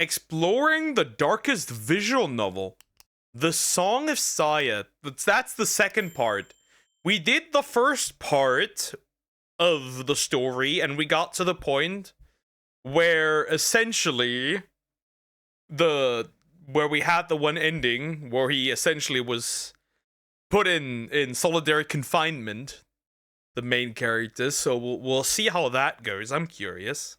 Exploring the darkest visual novel. The Song of Saya. That's the second part. We did the first part of the story, and we got to the point where essentially where we had the one ending where he essentially was put in solitary confinement, the main character. So we'll see how that goes. I'm curious.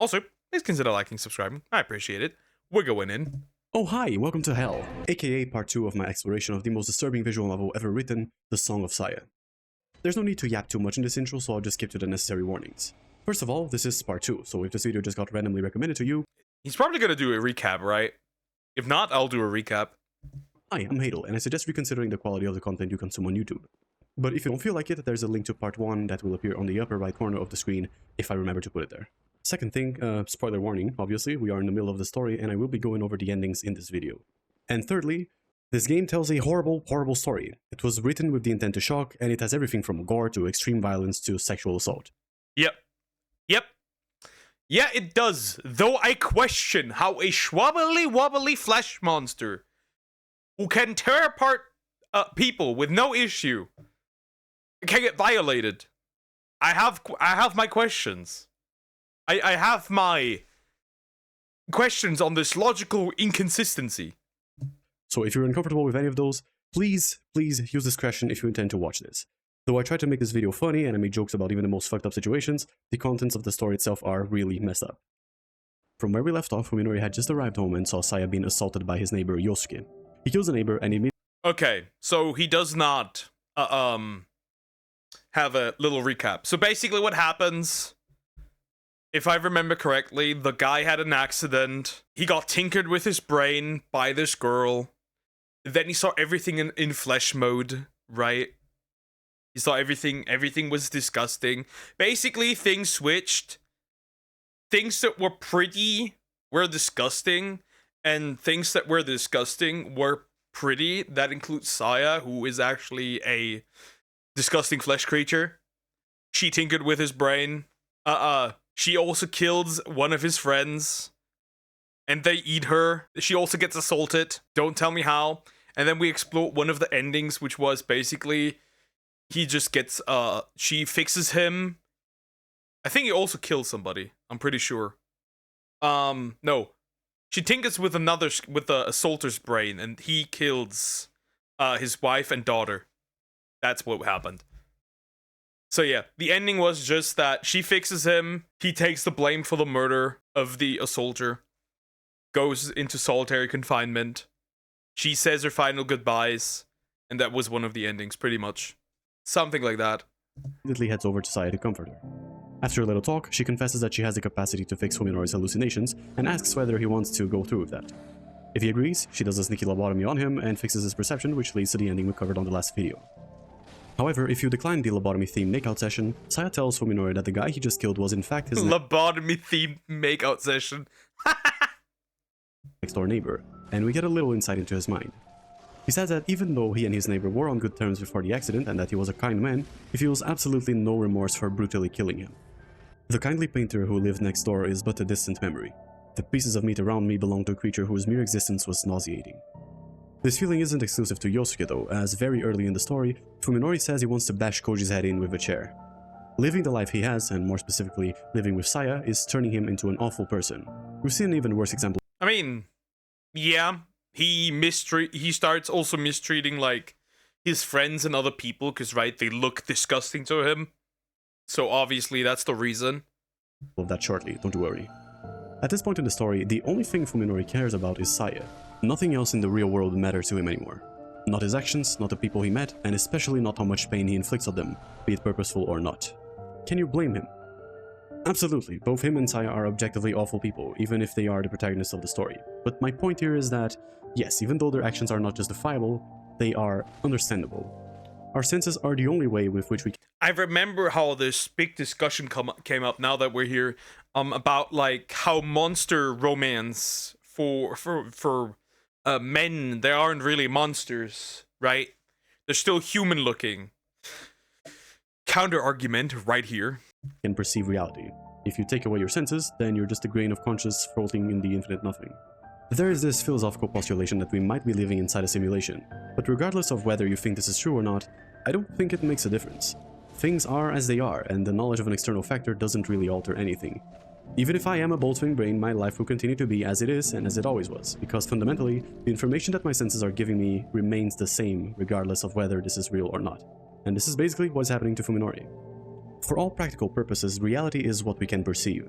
Also, please consider liking, subscribing. I appreciate it. We're going in. Oh hi, welcome to Hell, aka part 2 of my exploration of the most disturbing visual novel ever written, The Song of Saya. There's no need to yap too much in this intro, so I'll just skip to the necessary warnings. First of all, this is part 2, so if this video just got randomly recommended to you... He's probably gonna do a recap, right? If not, I'll do a recap. Hi, I'm Haedal, and I suggest reconsidering the quality of the content you consume on YouTube. But if you don't feel like it, there's a link to part 1 that will appear on the upper right corner of the screen, if I remember to put it there. Second thing, spoiler warning, obviously, we are in the middle of the story and I will be going over the endings in this video. And thirdly, this game tells a horrible, horrible story. It was written with the intent to shock, and it has everything from gore to extreme violence to sexual assault. Yep. Yeah, it does. Though I question how a schwobbly-wobbly flesh monster who can tear apart people with no issue can get violated. I have my questions. I have my questions on this logical inconsistency. So if you're uncomfortable with any of those, please use discretion if you intend to watch this. Though I tried to make this video funny and I made jokes about even the most fucked up situations, the contents of the story itself are really messed up. From where we left off, Fuminori had just arrived home and saw Saya being assaulted by his neighbor Yosuke. He kills the neighbor and immediately... Okay, so he does not have a little recap. So basically what happens, if I remember correctly, the guy had an accident. He got tinkered with his brain by this girl. Then he saw everything in flesh mode, right? He saw everything was disgusting. Basically, things switched. Things that were pretty were disgusting, and things that were disgusting were pretty. That includes Saya, who is actually a disgusting flesh creature. She tinkered with his brain. She also kills one of his friends, and they eat her. She also gets assaulted. Don't tell me how. And then we explore one of the endings, which was basically he just gets she fixes him. I think he also kills somebody. I'm pretty sure. No. She tinkers with the assaulter's brain, and he kills his wife and daughter. That's what happened. So yeah, the ending was just that she fixes him, he takes the blame for the murder of the assaulter, goes into solitary confinement, she says her final goodbyes, and that was one of the endings, pretty much. Something like that. Immediately heads over to Saya to comfort her. After a little talk, she confesses that she has the capacity to fix Fuminori's hallucinations, and asks whether he wants to go through with that. If he agrees, she does a sneaky lobotomy on him and fixes his perception, which leads to the ending we covered on the last video. However, if you decline the lobotomy-themed makeout session, Saya tells Fuminori that the guy he just killed was in fact his lobotomy-themed makeout session. next-door neighbor, and we get a little insight into his mind. He says that even though he and his neighbor were on good terms before the accident and that he was a kind man, he feels absolutely no remorse for brutally killing him. The kindly painter who lived next door is but a distant memory. The pieces of meat around me belong to a creature whose mere existence was nauseating. This feeling isn't exclusive to Yosuke though, as very early in the story, Fuminori says he wants to bash Koji's head in with a chair. Living the life he has, and more specifically, living with Saya, is turning him into an awful person. We've seen an even worse example. I mean, yeah, he starts also mistreating, like, his friends and other people, because, right, they look disgusting to him. So obviously that's the reason. Of that shortly, don't worry. At this point in the story, the only thing Fuminori cares about is Saya. Nothing else in the real world matters to him anymore. Not his actions, not the people he met, and especially not how much pain he inflicts on them, be it purposeful or not. Can you blame him? Absolutely, both him and Saya are objectively awful people, even if they are the protagonists of the story. But my point here is that, yes, even though their actions are not justifiable, they are understandable. Our senses are the only way with which we... I remember how this big discussion came up now that we're here, about like how monster romance for men, they aren't really monsters, right? They're still human looking. Counter argument right here. Can perceive reality. If you take away your senses, then you're just a grain of conscious floating in the infinite nothing. There is this philosophical postulation that we might be living inside a simulation, but regardless of whether you think this is true or not, I don't think it makes a difference. Things are as they are, and the knowledge of an external factor doesn't really alter anything. Even if I am a bolt-swing brain, my life will continue to be as it is and as it always was, because fundamentally, the information that my senses are giving me remains the same regardless of whether this is real or not. And this is basically what's happening to Fuminori. For all practical purposes, reality is what we can perceive.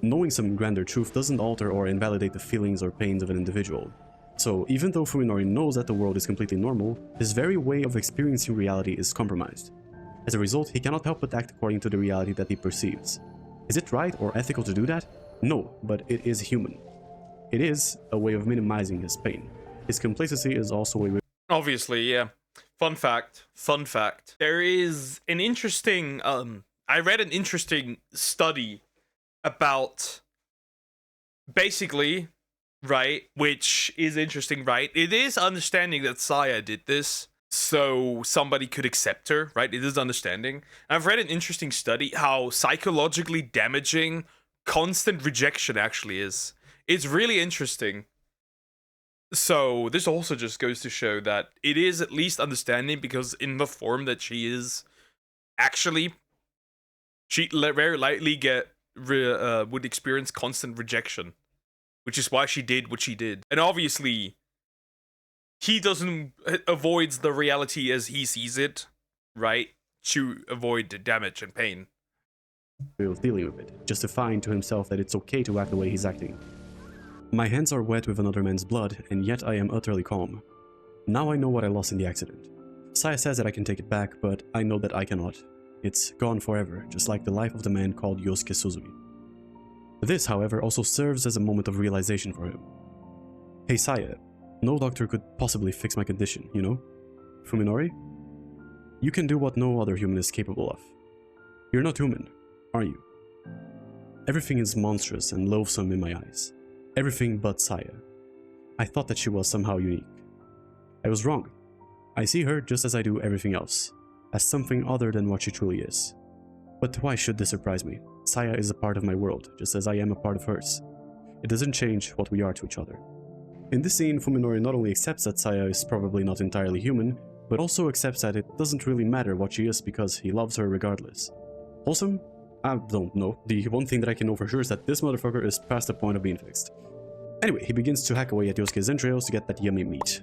Knowing some grander truth doesn't alter or invalidate the feelings or pains of an individual. So even though Fuminori knows that the world is completely normal, his very way of experiencing reality is compromised. As a result, he cannot help but act according to the reality that he perceives. Is it right or ethical to do that? No, but it is human. It is a way of minimizing his pain. His complacency is also a way... Obviously, yeah. Fun fact. There is an interesting, I read an interesting study about basically, right, which is interesting, right? It is understanding that Saya did this so somebody could accept her, right? It is understanding. I've read an interesting study how psychologically damaging constant rejection actually is. It's really interesting. So this also just goes to show that it is at least understanding, because in the form that she is, actually, she very likely would experience constant rejection, which is why she did what she did. And obviously, he avoids the reality as he sees it, right? To avoid the damage and pain. Of dealing with it, justifying to himself that it's okay to act the way he's acting. My hands are wet with another man's blood, and yet I am utterly calm. Now I know what I lost in the accident. Saya says that I can take it back, but I know that I cannot. It's gone forever, just like the life of the man called Yosuke Suzumi. This, however, also serves as a moment of realization for him. Hey Saya, no doctor could possibly fix my condition, you know? Fuminori? You can do what no other human is capable of. You're not human, are you? Everything is monstrous and loathsome in my eyes. Everything but Saya. I thought that she was somehow unique. I was wrong. I see her just as I do everything else, as something other than what she truly is. But why should this surprise me? Saya is a part of my world, just as I am a part of hers. It doesn't change what we are to each other. In this scene, Fuminori not only accepts that Saya is probably not entirely human, but also accepts that it doesn't really matter what she is because he loves her regardless. Wholesome? I don't know. The one thing that I can know for sure is that this motherfucker is past the point of being fixed. Anyway, he begins to hack away at Yosuke's entrails to get that yummy meat.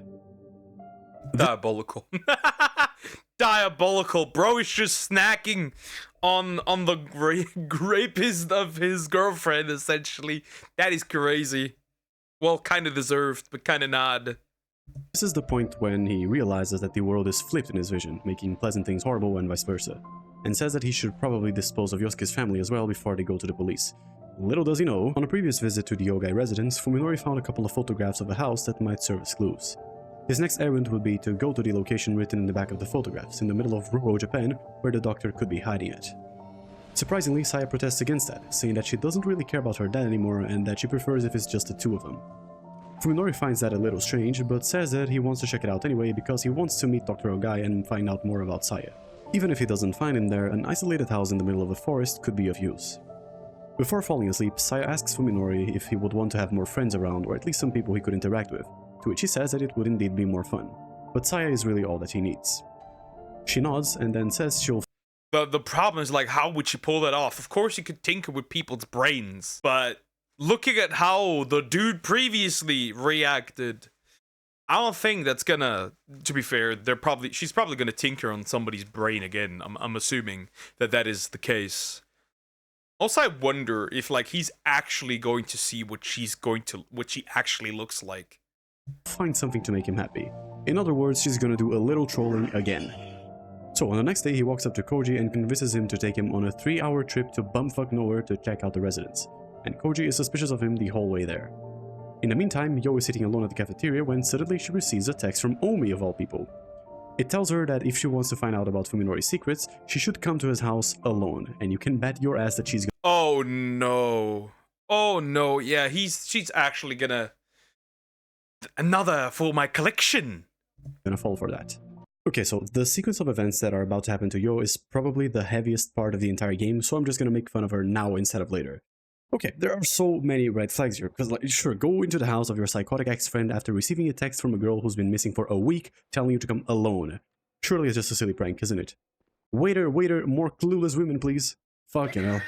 Diabolical. Diabolical. Bro is just snacking on the rapist of his girlfriend, essentially. That is crazy. Well, kind of deserved, but kind of not. This is the point when he realizes that the world is flipped in his vision, making pleasant things horrible and vice versa, and says that he should probably dispose of Yosuke's family as well before they go to the police. Little does he know, on a previous visit to the Yogai residence, Fuminori found a couple of photographs of a house that might serve as clues. His next errand would be to go to the location written in the back of the photographs, in the middle of rural Japan, where the doctor could be hiding it. Surprisingly, Saya protests against that, saying that she doesn't really care about her dad anymore and that she prefers if it's just the two of them. Fuminori finds that a little strange, but says that he wants to check it out anyway because he wants to meet Dr. Ogai and find out more about Saya. Even if he doesn't find him there, an isolated house in the middle of a forest could be of use. Before falling asleep, Saya asks Fuminori if he would want to have more friends around, or at least some people he could interact with, to which he says that it would indeed be more fun. But Saya is really all that he needs. She nods and then says she'll... The problem is, like, how would she pull that off? Of course you could tinker with people's brains, but looking at how the dude previously reacted, I don't think that's gonna, to be fair, she's probably gonna tinker on somebody's brain again. I'm assuming that is the case. Also, I wonder if, like, he's actually going to see what she actually looks like. Find something to make him happy. In other words, she's gonna do a little trolling again. So on the next day, he walks up to Koji and convinces him to take him on a 3-hour trip to bumfuck nowhere to check out the residence, and Koji is suspicious of him the whole way there. In the meantime, Yo is sitting alone at the cafeteria when suddenly she receives a text from Omi of all people. It tells her that if she wants to find out about Fuminori's secrets, she should come to his house alone, and you can bet your ass that she's Oh no. Oh no, yeah, she's actually gonna... Another for my collection. gonna fall for that. Okay, so the sequence of events that are about to happen to Yo is probably the heaviest part of the entire game, so I'm just gonna make fun of her now instead of later. Okay, there are so many red flags here, because like, sure, go into the house of your psychotic ex-friend after receiving a text from a girl who's been missing for a week telling you to come alone. Surely it's just a silly prank, isn't it? Waiter, more clueless women, please. Fucking hell.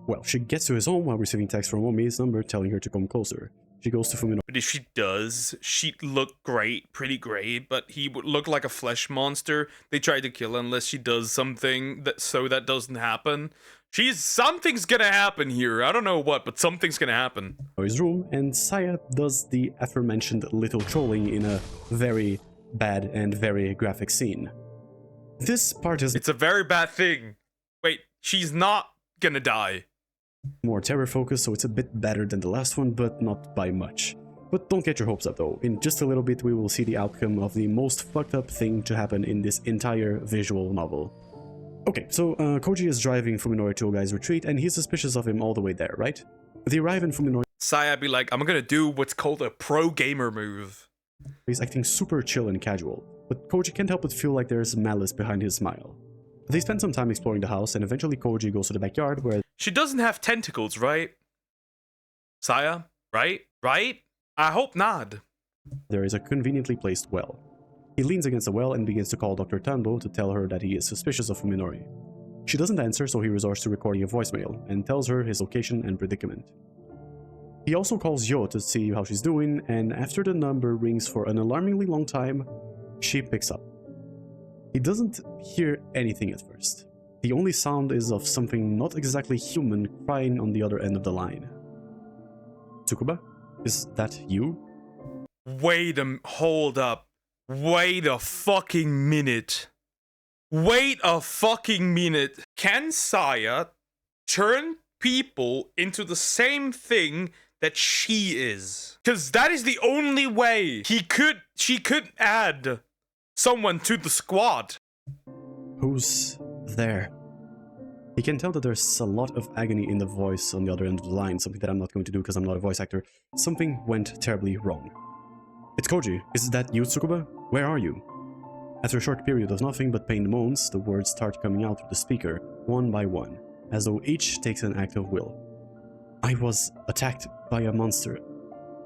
Well, she gets to his home while receiving text from Mommy's number telling her to come closer. She goes to Fumino. But if she does, she'd look great, pretty great, but he would look like a flesh monster. They try to kill her unless she does something that doesn't happen. Something's gonna happen here. I don't know what, but something's gonna happen. His room, and Saya does the aforementioned little trolling in a very bad and very graphic scene. This part is... It's a very bad thing. Wait, she's not gonna die. More terror focused, so it's a bit better than the last one, but not by much. But don't get your hopes up though. In just a little bit we will see the outcome of the most fucked up thing to happen in this entire visual novel. Okay, so Koji is driving Fuminori to a guy's retreat and he's suspicious of him all the way there, right? They arrive in Fuminori. Saya be like, I'm gonna do what's called a pro gamer move. He's acting super chill and casual, but Koji can't help but feel like there's malice behind his smile. They spend some time exploring the house and eventually Koji goes to the backyard where... She doesn't have tentacles, right? Saya? Right? Right? I hope not. There is a conveniently placed well. He leans against the well and begins to call Dr. Tando to tell her that he is suspicious of Fuminori. She doesn't answer, so he resorts to recording a voicemail and tells her his location and predicament. He also calls Yo to see how she's doing, and after the number rings for an alarmingly long time, she picks up. He doesn't hear anything at first. The only sound is of something not exactly human crying on the other end of the line. Tsukuba? Is that you? Hold up. Wait a fucking minute. Wait a fucking minute. Can Saya turn people into the same thing that she is? Because that is the only way she could add someone to the squad. Who's there? He can tell that there's a lot of agony in the voice on the other end of the line, something that I'm not going to do because I'm not a voice actor. Something went terribly wrong. It's Koji. Is that you, Tsukuba? Where are you? After a short period of nothing but pained moans, the words start coming out through the speaker, one by one, as though each takes an act of will. I was attacked by a monster.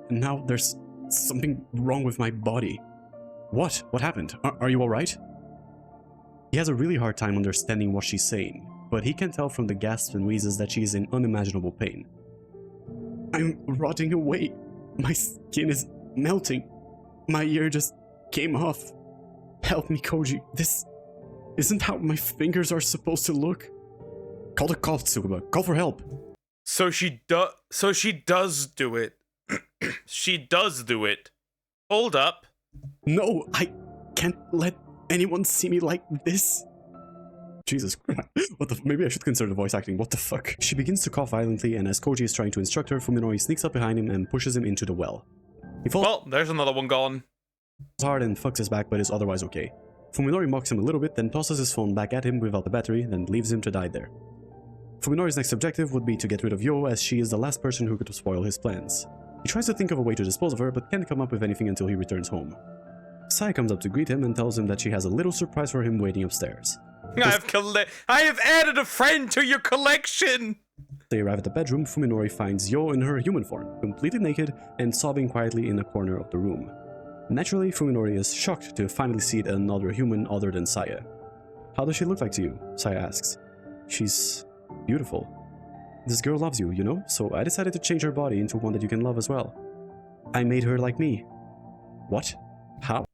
And now there's something wrong with my body. What? What happened? Are you alright? He has a really hard time understanding what she's saying, but he can tell from the gasps and wheezes that she is in unimaginable pain. I'm rotting away. My skin is melting. My ear just came off. Help me, Koji. This isn't how my fingers are supposed to look. Call the cops, Tsukuba. Call for help. So she does do it. She does do it. Hold up. No, I can't let anyone see me like this. Jesus Christ. What the maybe I should consider voice acting. What the fuck? She begins to cough violently, and as Koji is trying to instruct her, Fuminori sneaks up behind him and pushes him into the well. He falls Well, there's another one gone. hard and fucks his back, but is otherwise okay. Fuminori mocks him a little bit, then tosses his phone back at him without the battery, then leaves him to die there. Fuminori's next objective would be to get rid of Yo, as she is the last person who could spoil his plans. He tries to think of a way to dispose of her, but can't come up with anything until he returns home. Sai comes up to greet him and tells him that she has a little surprise for him waiting upstairs. I have added a friend to your collection! They arrive at the bedroom. Fuminori finds Yo in her human form, completely naked and sobbing quietly in a corner of the room. Naturally, Fuminori is shocked to finally see another human other than Saya. How does she look like to you? Saya asks. She's beautiful. This girl loves you, you know, so I decided to change her body into one that you can love as well. I made her like me. What? How?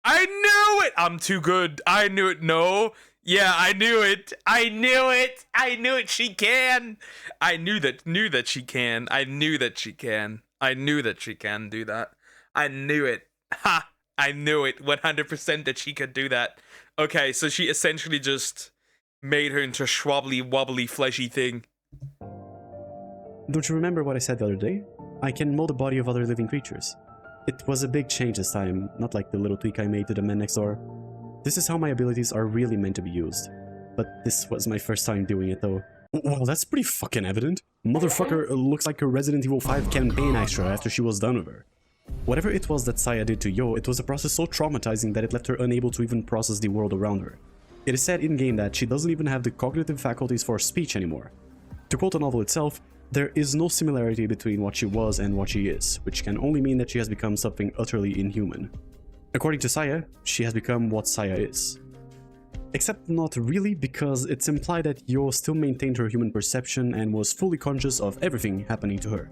I knew it! I'm too good. I knew it. No. Yeah, I knew it. I knew it. I knew it. She can. I knew that she can. I knew that she can. I knew that she can do that. I knew it. Ha! I knew it 100% that she could do that. Okay, so she essentially just made her into a schwobbly, wobbly, fleshy thing. Don't you remember what I said the other day? I can mold the body of other living creatures. It was a big change this time, not like the little tweak I made to the man next door. This is how my abilities are really meant to be used. But this was my first time doing it though. Well, that's pretty fucking evident. Motherfucker looks like a Resident Evil 5 campaign extra after she was done with her. Whatever it was that Saya did to Yo, it was a process so traumatizing that it left her unable to even process the world around her. It is said in-game that she doesn't even have the cognitive faculties for speech anymore. To quote the novel itself, there is no similarity between what she was and what she is, which can only mean that she has become something utterly inhuman. According to Saya, she has become what Saya is. Except not really, because it's implied that Yo still maintained her human perception and was fully conscious of everything happening to her.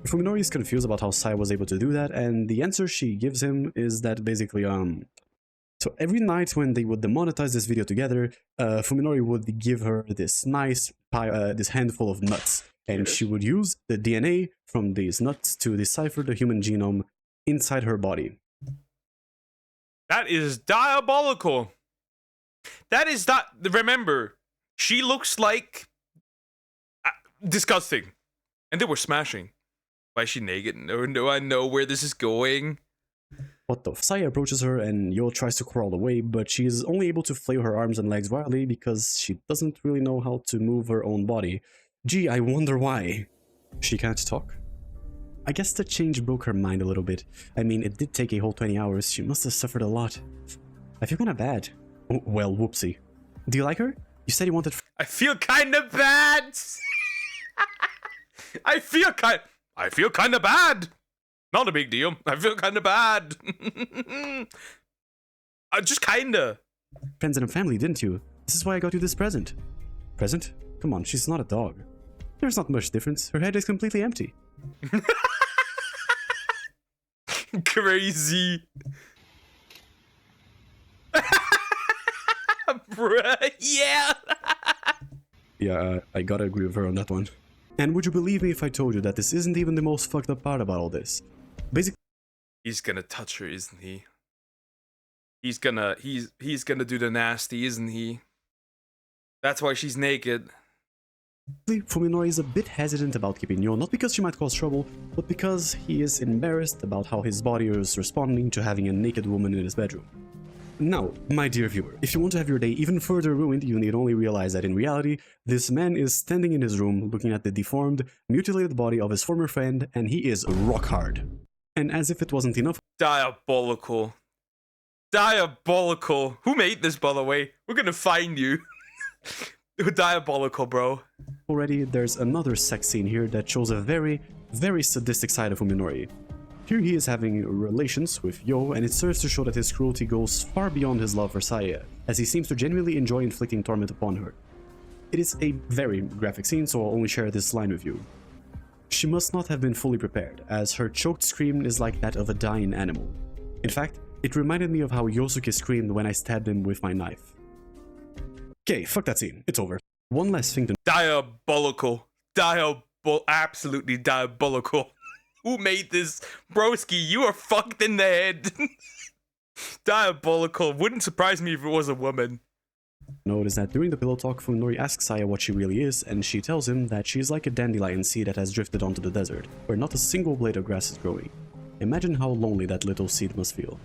Fuminori is confused about how Saya was able to do that, and the answer she gives him is that basically, so every night when they would demonetize this video together, Fuminori would give her this nice this handful of nuts, and she would use the DNA from these nuts to decipher the human genome inside her body. That is diabolical. That is not. Remember, she looks like disgusting, and they were smashing. Why is she naked? No, I know where this is going. What the? Saya approaches her and Yo tries to crawl away, but she is only able to flail her arms and legs wildly because she doesn't really know how to move her own body. Gee, I wonder why. She can't talk? I guess the change broke her mind a little bit. I mean, it did take a whole 20 hours. She must have suffered a lot. I feel kinda bad. Oh, well, whoopsie. Do you like her? You said you wanted... I feel kinda bad! I feel kinda bad! Not a big deal. I feel kinda bad. Just kinda. Friends and a family, didn't you? This is why I got you this present. Present? Come on, she's not a dog. There's not much difference. Her head is completely empty. Crazy. Bruh, yeah. Yeah, I gotta agree with her on that one. And would you believe me if I told you that this isn't even the most fucked up part about all this? Basically, he's gonna touch her, isn't he? He's gonna do the nasty, isn't he? That's why she's naked. Fuminori is a bit hesitant about keeping Yo, not because she might cause trouble, but because he is embarrassed about how his body is responding to having a naked woman in his bedroom. Now, my dear viewer, if you want to have your day even further ruined, you need only realize that in reality, this man is standing in his room looking at the deformed, mutilated body of his former friend, and he is rock hard. And as if it wasn't enough... Diabolical. Diabolical. Who made this, by the way? We're gonna find you. Diabolical, bro. Already, there's another sex scene here that shows a very, very sadistic side of Fuminori. Here he is having relations with Yo, and it serves to show that his cruelty goes far beyond his love for Saya, as he seems to genuinely enjoy inflicting torment upon her. It is a very graphic scene, so I'll only share this line with you. She must not have been fully prepared, as her choked scream is like that of a dying animal. In fact, it reminded me of how Yosuke screamed when I stabbed him with my knife. Okay, fuck that scene. It's over. One last thing to... Diabolical. Absolutely diabolical. Who made this? Broski, you are fucked in the head. Diabolical. Wouldn't surprise me if it was a woman. Notice that during the pillow talk, Fuminori asks Saya what she really is, and she tells him that she is like a dandelion seed that has drifted onto the desert, where not a single blade of grass is growing. Imagine how lonely that little seed must feel.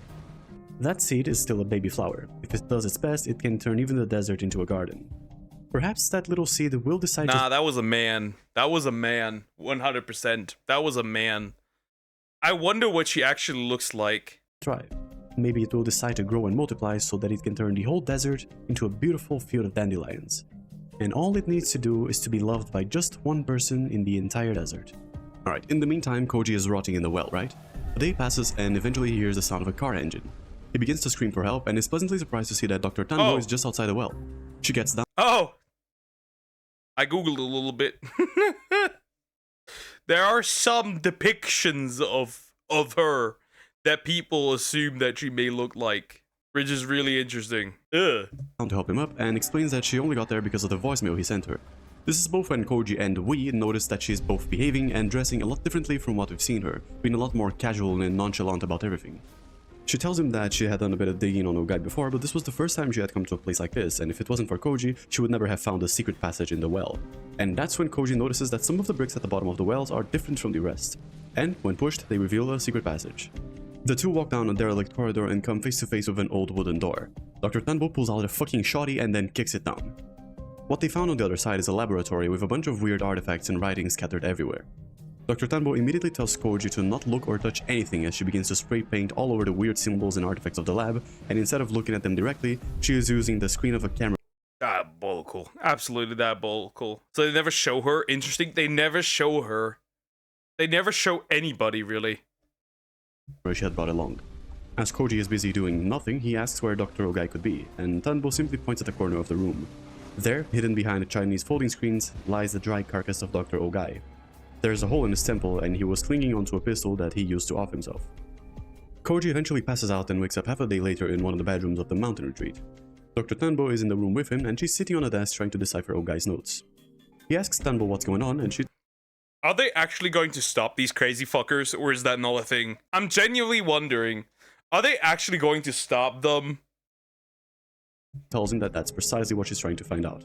That seed is still a baby flower. If it does its best, it can turn even the desert into a garden. Perhaps that little seed will decide Nah, that was a man. That was a man. 100%. That was a man. I wonder what she actually looks like. Thrive. Maybe it will decide to grow and multiply so that it can turn the whole desert into a beautiful field of dandelions. And all it needs to do is to be loved by just one person in the entire desert. Alright, in the meantime, Koji is rotting in the well, right? A day passes and eventually he hears the sound of a car engine. He begins to scream for help and is pleasantly surprised to see that Dr. Tanbo is just outside the well. She gets down. Oh! I googled a little bit. There are some depictions of her that people assume that she may look like, which is really interesting. Ugh. To help him up and explains that she only got there because of the voicemail he sent her. This is both when Koji and we notice that she's both behaving and dressing a lot differently from what we've seen her, being a lot more casual and nonchalant about everything. She tells him that she had done a bit of digging on her guide before, but this was the first time she had come to a place like this, and if it wasn't for Koji, she would never have found a secret passage in the well. And that's when Koji notices that some of the bricks at the bottom of the wells are different from the rest. And, when pushed, they reveal a secret passage. The two walk down a derelict corridor and come face to face with an old wooden door. Dr. Tanbo pulls out a fucking shoddy and then kicks it down. What they found on the other side is a laboratory with a bunch of weird artifacts and writings scattered everywhere. Dr. Tanbo immediately tells Koji to not look or touch anything as she begins to spray paint all over the weird symbols and artifacts of the lab, and instead of looking at them directly, she is using the screen of a camera. Diabolical. Absolutely diabolical. So they never show her. Interesting. They never show her. They never show anybody, really. Where she had brought along. As Koji is busy doing nothing, he asks where Dr. Ogai could be, and Tanbo simply points at the corner of the room. There, hidden behind the Chinese folding screens, lies the dry carcass of Dr. Ogai. There is a hole in his temple, and he was clinging onto a pistol that he used to off himself. Koji eventually passes out and wakes up half a day later in one of the bedrooms of the mountain retreat. Dr. Tanbo is in the room with him, and she's sitting on a desk trying to decipher Ogai's notes. He asks Tanbo what's going on, and she... Are they actually going to stop these crazy fuckers, or is that not a thing? I'm genuinely wondering, are they actually going to stop them? tells him that that's precisely what she's trying to find out.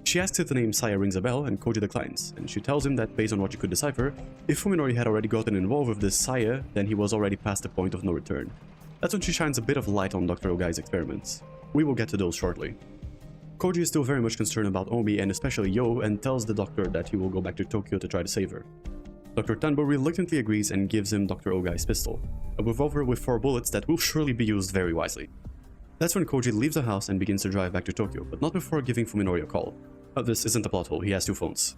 She asks if the name Saya rings a bell, and Koji declines, and she tells him that based on what she could decipher, if Fuminori had already gotten involved with this Saya, then he was already past the point of no return. That's when she shines a bit of light on Dr. Ogai's experiments. We will get to those shortly. Koji is still very much concerned about Omi and especially Yo, and tells the doctor that he will go back to Tokyo to try to save her. Dr. Tanbo reluctantly agrees and gives him Dr. Ogai's pistol, a revolver with 4 bullets that will surely be used very wisely. That's when Koji leaves the house and begins to drive back to Tokyo, but not before giving Fuminori a call. This isn't a plot hole, he has 2 phones.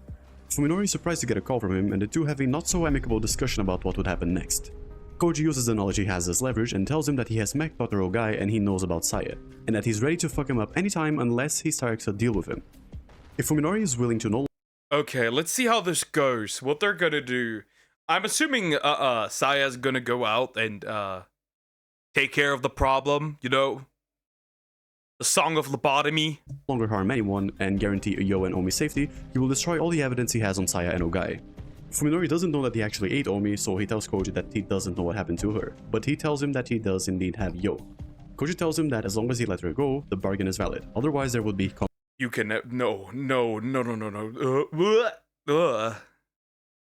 Fuminori is surprised to get a call from him, and the two have a not so amicable discussion about what would happen next. Koji uses the knowledge he has as leverage and tells him that he has met Dr. Ogai and he knows about Saya, and that he's ready to fuck him up anytime unless he strikes a deal with him. If Fuminori is willing to no... Okay, let's see how this goes. What they're gonna do. I'm assuming, Saya's gonna go out and, take care of the problem, you know? The song of lobotomy. longer harm anyone and guarantee Yo and Omi's safety, he will destroy all the evidence he has on Saya and Ogai. Fuminori doesn't know that he actually ate Omi, so he tells Koji that he doesn't know what happened to her, but he tells him that he does indeed have Yo. Koji tells him that as long as he let her go, the bargain is valid, otherwise there would be You can, no.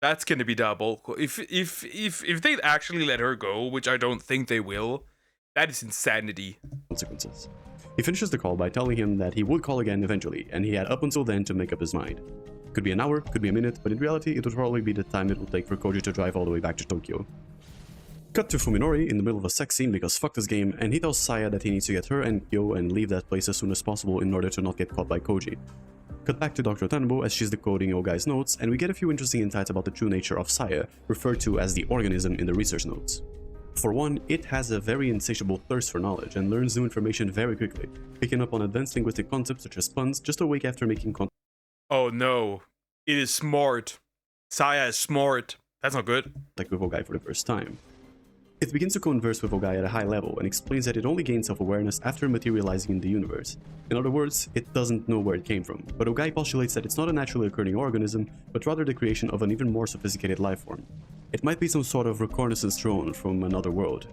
That's gonna be diabolical. If they actually let her go, which I don't think they will, that is insanity. consequences. He finishes the call by telling him that he would call again eventually, and he had up until then to make up his mind. Could be an hour, could be a minute, but in reality it would probably be the time it will take for Koji to drive all the way back to Tokyo. Cut to Fuminori in the middle of a sex scene because fuck this game, and he tells Saya that he needs to get her and Yo and leave that place as soon as possible in order to not get caught by Koji. Cut back to Dr. Tanbo as she's decoding Ogai's notes, and we get a few interesting insights about the true nature of Saya, referred to as the organism in the research notes. For one, it has a very insatiable thirst for knowledge and learns new information very quickly, picking up on advanced linguistic concepts such as puns just a week after making contact. Oh no. It is smart. Saya is smart. That's not good. With Ogai for the first time. It begins to converse with Ogai at a high level and explains that it only gains self-awareness after materializing in the universe. In other words, it doesn't know where it came from, but Ogai postulates that it's not a naturally occurring organism, but rather the creation of an even more sophisticated life form. It might be some sort of reconnaissance drone from another world.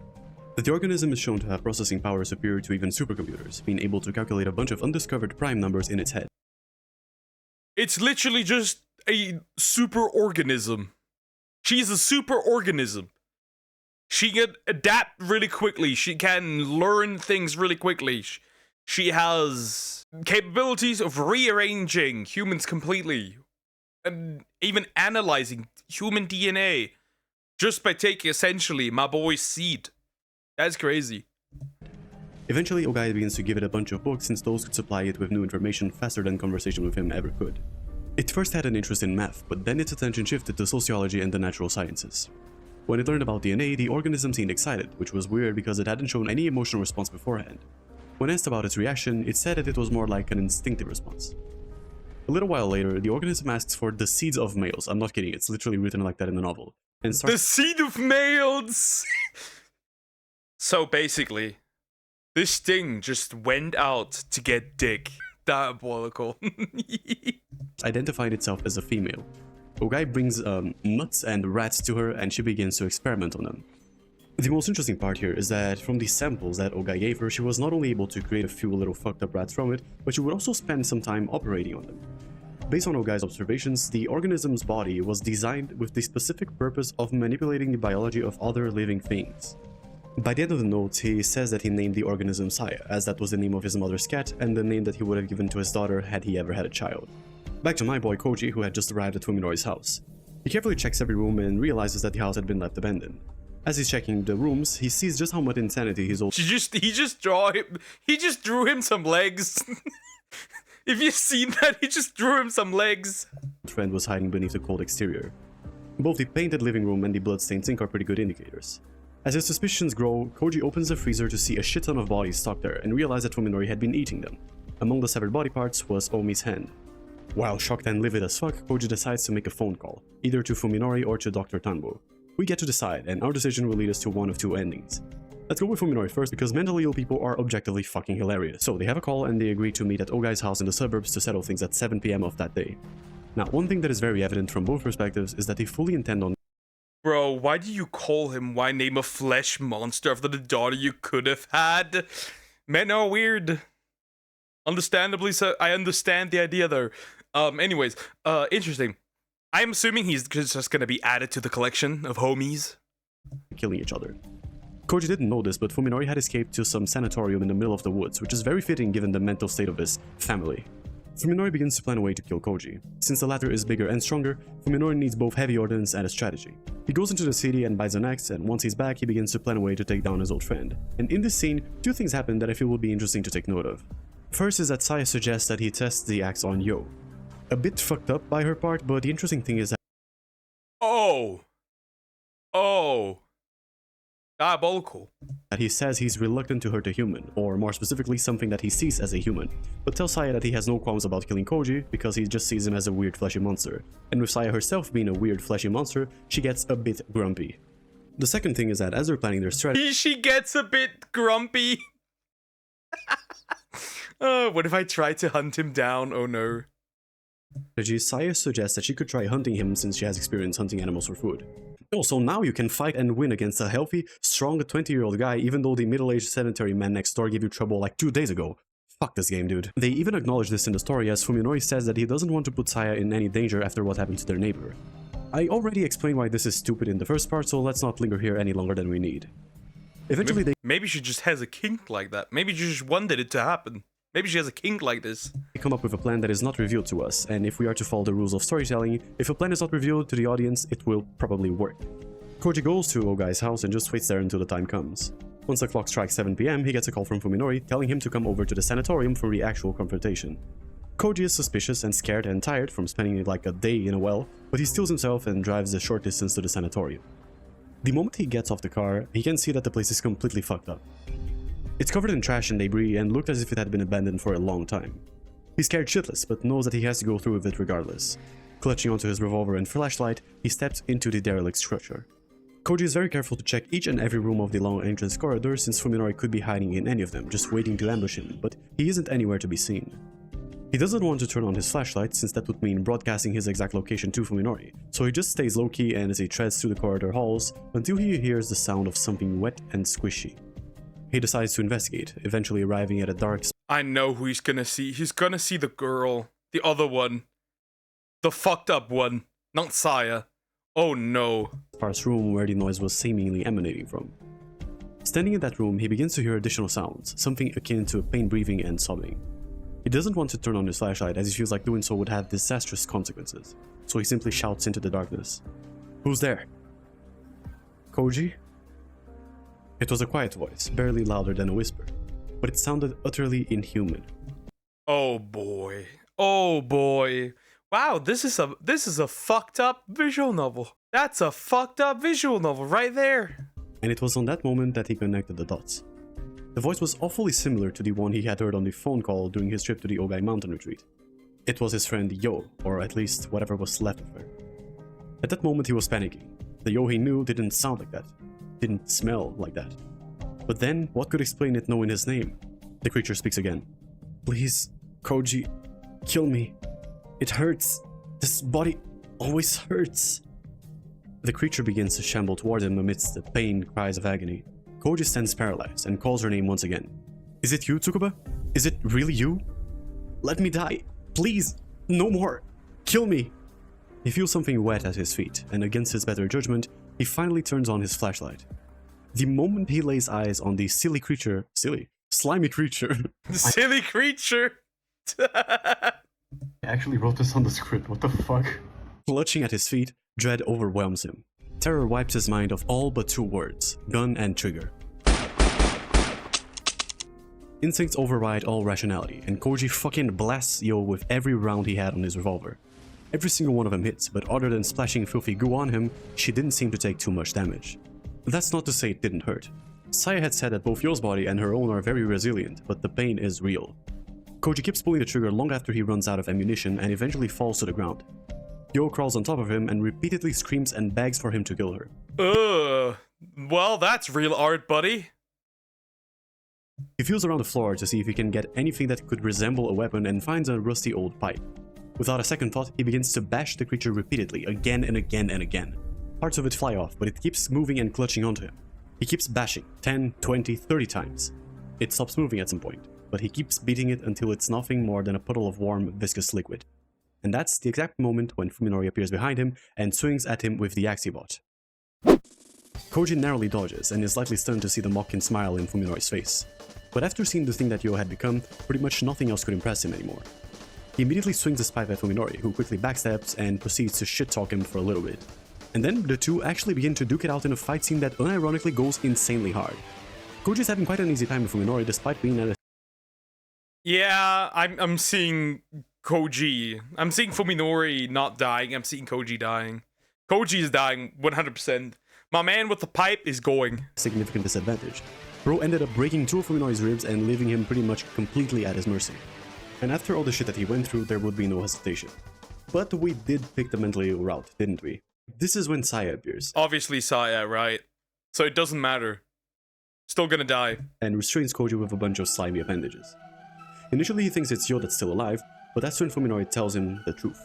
That the organism is shown to have processing power superior to even supercomputers, being able to calculate a bunch of undiscovered prime numbers in its head. It's literally just a super organism. She's a super organism. She can adapt really quickly. She can learn things really quickly. She has capabilities of rearranging humans completely. And even analyzing human DNA. Just by taking, essentially, my boy's seed. That's crazy. Eventually, Ogai begins to give it a bunch of books since those could supply it with new information faster than conversation with him ever could. It first had an interest in math, but then its attention shifted to sociology and the natural sciences. When it learned about DNA, the organism seemed excited, which was weird because it hadn't shown any emotional response beforehand. When asked about its reaction, it said that it was more like an instinctive response. A little while later, the organism asks for the seeds of males. I'm not kidding, it's literally written like that in the novel. And The seed of males! So basically, this thing just went out to get dick. Diabolical. identified itself as a female. Ogai brings nuts and rats to her and she begins to experiment on them. The most interesting part here is that from the samples that Ogai gave her, she was not only able to create a few little fucked up rats from it, but she would also spend some time operating on them. Based on Ogai's observations, the organism's body was designed with the specific purpose of manipulating the biology of other living things. By the end of the notes, he says that he named the organism Saya, as that was the name of his mother's cat and the name that he would have given to his daughter had he ever had a child. Back to my boy Koji, who had just arrived at Fuminori's house. He carefully checks every room and realizes that the house had been left abandoned. As he's checking the rooms, he sees just how much insanity his old He just drew him some legs. If you've seen that, he just drew him some legs. friend was hiding beneath the cold exterior. Both the painted living room and the bloodstained sink are pretty good indicators. As his suspicions grow, Koji opens the freezer to see a shit ton of bodies stocked there and realize that Fuminori had been eating them. Among the severed body parts was Omi's hand. While shocked and livid as fuck, Koji decides to make a phone call, either to Fuminori or to Dr. Tanbo. We get to decide, and our decision will lead us to one of two endings. Let's go with Fuminori first, because mentally ill people are objectively fucking hilarious. So they have a call and they agree to meet at Ogai's house in the suburbs to settle things at 7 PM of that day. Now, one thing that is very evident from both perspectives is that they fully intend on— Bro, why do you call him? Why name a flesh monster after the daughter you could have had? Men are weird. Understandably so. I understand the idea though. Anyways, interesting. I'm assuming he's just gonna be added to the collection of homies. killing each other. Koji didn't know this, but Fuminori had escaped to some sanatorium in the middle of the woods, which is very fitting given the mental state of his family. Fuminori begins to plan a way to kill Koji. Since the latter is bigger and stronger, Fuminori needs both heavy ordnance and a strategy. He goes into the city and buys an axe, and once he's back, he begins to plan a way to take down his old friend. And in this scene, two things happen that I feel will be interesting to take note of. First is that Saya suggests that he tests the axe on Yo. A bit fucked up by her part, but the interesting thing is that— Oh. Diabolical. that he says he's reluctant to hurt a human, or more specifically something that he sees as a human, but tells Saya that he has no qualms about killing Koji because he just sees him as a weird fleshy monster. And with Saya herself being a weird fleshy monster, she gets a bit grumpy. The second thing is that as they're planning their strategy, She gets a bit grumpy. What if I try to hunt him down? Oh no. Saya suggests that she could try hunting him since she has experience hunting animals for food. Also, now you can fight and win against a healthy, strong 20-year-old guy even though the middle-aged sedentary man next door gave you trouble like 2 days ago. Fuck this game, dude. They even acknowledge this in the story as Fuminori says that he doesn't want to put Saya in any danger after what happened to their neighbor. I already explained why this is stupid in the first part, so let's not linger here any longer than we need. Eventually Maybe she just has a kink like that. Maybe she just wanted it to happen. Maybe she has a kink like this. they come up with a plan that is not revealed to us, and if we are to follow the rules of storytelling, if a plan is not revealed to the audience, it will probably work. Koji goes to Ogai's house and just waits there until the time comes. Once the clock strikes 7 PM, he gets a call from Fuminori telling him to come over to the sanatorium for the actual confrontation. Koji is suspicious and scared and tired from spending like a day in a well, but he steals himself and drives the short distance to the sanatorium. The moment he gets off the car, he can see that the place is completely fucked up. It's covered in trash and debris and looked as if it had been abandoned for a long time. He's scared shitless, but knows that he has to go through with it regardless. Clutching onto his revolver and flashlight, he steps into the derelict structure. Koji is very careful to check each and every room of the long entrance corridor since Fuminori could be hiding in any of them, just waiting to ambush him, but he isn't anywhere to be seen. He doesn't want to turn on his flashlight since that would mean broadcasting his exact location to Fuminori, so he just stays low-key and as he treads through the corridor halls until he hears the sound of something wet and squishy. He decides to investigate, eventually arriving at a dark I know who he's gonna see. He's gonna see the girl. The other one. The fucked up one. Not Saya. Oh no. sparse room where the noise was seemingly emanating from. Standing in that room, he begins to hear additional sounds, something akin to pain breathing and sobbing. He doesn't want to turn on his flashlight as he feels like doing so would have disastrous consequences, so he simply shouts into the darkness. Who's there? Koji? It was a quiet voice, barely louder than a whisper, but it sounded utterly inhuman. Oh boy. Oh boy. Wow, this is a fucked up visual novel. That's a fucked up visual novel right there. And it was on that moment that he connected the dots. The voice was awfully similar to the one he had heard on the phone call during his trip to the Ogai mountain retreat. It was his friend Yo, or at least whatever was left of her. At that moment he was panicking. The Yo he knew didn't sound like that, didn't smell like that. But then, what could explain it knowing his name? The creature speaks again. Please, Koji, kill me. It hurts. This body always hurts. The creature begins to shamble toward him amidst the pain cries of agony. Koji stands paralyzed and calls her name once again. Is it you, Tsukuba? Is it really you? Let me die. Please, no more. Kill me. He feels something wet at his feet, and against his better judgment, he finally turns on his flashlight. The moment he lays eyes on the slimy creature, Silly creature. I actually wrote this on the script, what the fuck? Clutching at his feet, Dread overwhelms him. Terror wipes his mind of all but two words: gun and trigger. Instincts override all rationality, and Koji fucking blasts Yo with every round he had on his revolver. Every single one of them hits, but other than splashing filthy goo on him, she didn't seem to take too much damage. That's not to say it didn't hurt. Saya had said that both Yo's body and her own are very resilient, but the pain is real. Koji keeps pulling the trigger long after he runs out of ammunition and eventually falls to the ground. Yo crawls on top of him and repeatedly screams and begs for him to kill her. Well, that's real art, buddy. He feels around the floor to see if he can get anything that could resemble a weapon and finds a rusty old pipe. Without a second thought, he begins to bash the creature repeatedly, again and again and again. Parts of it fly off, but it keeps moving and clutching onto him. He keeps bashing 10, 20, 30 times. It stops moving at some point, but he keeps beating it until it's nothing more than a puddle of warm, viscous liquid. And that's the exact moment when Fuminori appears behind him and swings at him with the Axibot. Koji narrowly dodges and is slightly stunned to see the mocking smile in Fuminori's face. But after seeing the thing that Yo had become, pretty much nothing else could impress him anymore. He immediately swings his pipe at Fuminori, who quickly backstabs and proceeds to shit-talk him for a little bit. And then the two actually begin to duke it out in a fight scene that unironically goes insanely hard. Koji's having quite an easy time with Fuminori despite being at a... Yeah, I'm seeing Koji. I'm seeing Fuminori not dying. I'm seeing Koji dying. Koji is dying 100%. My man with the pipe is going. significant disadvantage. Bro ended up breaking two of Fuminori's ribs and leaving him pretty much completely at his mercy. And after all the shit that he went through, there would be no hesitation. But we did pick the mentally ill route, didn't we? This is when Saya appears. Obviously Saya, right? So it doesn't matter. Still gonna die. And restrains Koji with a bunch of slimy appendages. Initially he thinks it's Yo that's still alive, but that's when Fuminori tells him the truth.